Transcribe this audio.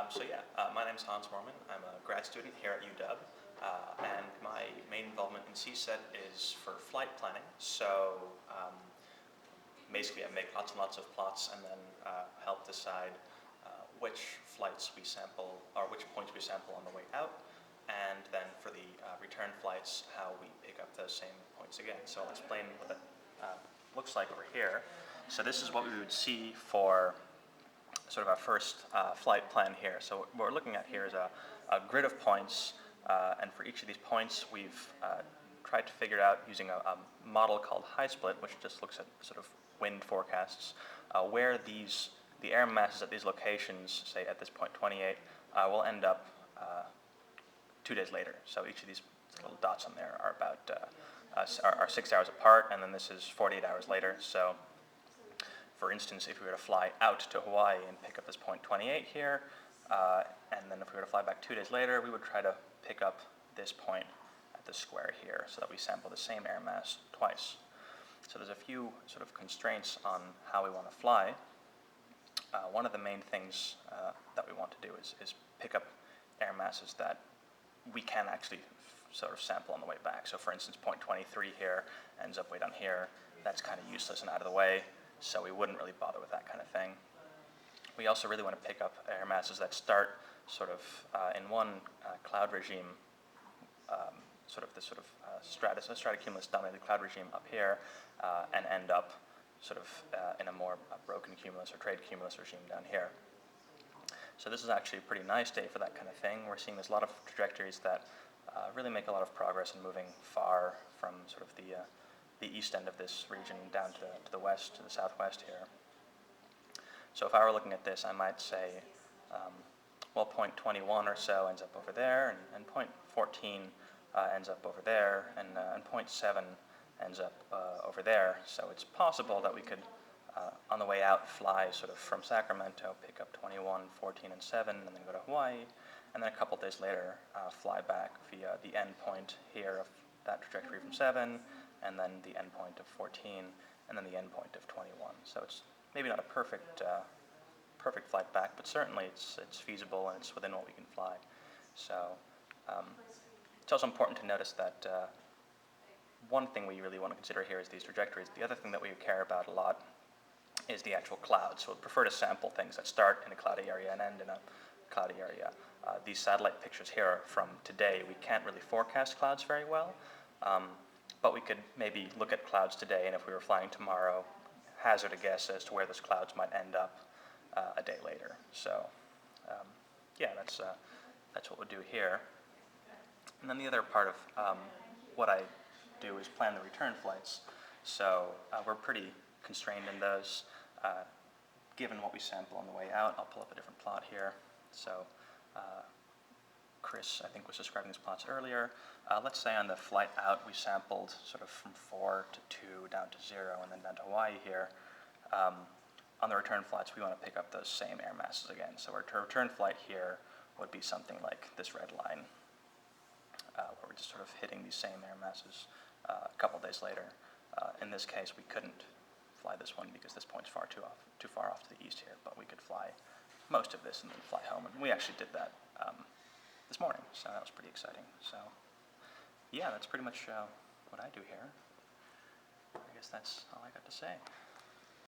My name is Hans Morman. I'm a grad student here at UW, and my main involvement in CSET is for flight planning. Basically, I make lots and lots of plots and then help decide which flights we sample, or which points we sample on the way out, and then for the return flights, how we pick up those same points again. So I'll explain what that looks like over here. So this is what we would see for sort of our first flight plan here. So what we're looking at here is a grid of points, and for each of these points we've tried to figure it out using a model called high split, which just looks at sort of wind forecasts, where the air masses at these locations, say at this point 28, will end up 2 days later. So each of these little dots on there are about are 6 hours apart, and then this is 48 hours later. So for instance, if we were to fly out to Hawaii and pick up this point 28 here, and then if we were to fly back 2 days later, we would try to pick up this point at the square here so that we sample the same air mass twice. So there's a few sort of constraints on how we want to fly. One of the main things that we want to do is pick up air masses that we can actually sort of sample on the way back. So for instance, point 23 here ends up way down here. That's kind of useless and out of the way, so we wouldn't really bother with that kind of thing. We also really want to pick up air masses that start sort of in one cloud regime, stratocumulus dominated cloud regime up here, and end up sort of in a more broken cumulus or trade cumulus regime down here. So this is actually a pretty nice day for that kind of thing. We're seeing there's a lot of trajectories that really make a lot of progress in moving far from sort of the east end of this region down to the west, to the southwest here. So if I were looking at this, I might say, well, point 21 or so ends up over there, and point 14 ends up over there, and point 7 ends up over there. So it's possible that we could, on the way out, fly sort of from Sacramento, pick up 21, 14, and 7, and then go to Hawaii, and then a couple days later fly back via the end point here of that trajectory from 7, and then the end point of 14, and then the end point of 21. So it's maybe not a perfect flight back, but certainly it's feasible and it's within what we can fly. So it's also important to notice that one thing we really want to consider here is these trajectories. The other thing that we care about a lot is the actual clouds. So we prefer to sample things that start in a cloudy area and end in a cloudy area. These satellite pictures here are from today. We can't really forecast clouds very well, but we could maybe look at clouds today, and if we were flying tomorrow, hazard a guess as to where those clouds might end up a day later. So that's what we'll do here. And then the other part of what I do is plan the return flights. So we're pretty constrained in those. Given what we sample on the way out, I'll pull up a different plot here. So Chris, I think, was describing these plots earlier. Let's say on the flight out we sampled sort of from 4 to 2 down to 0 and then down to Hawaii here. On the return flights, we want to pick up those same air masses again. So our return flight here would be something like this red line, where we're just sort of hitting these same air masses a couple days later. In this case, we couldn't fly this one because this point's too far off to the east here, but we could fly most of this and then fly home. And we actually did that this morning, so that was pretty exciting. So yeah, that's pretty much what I do here. I guess that's all I got to say.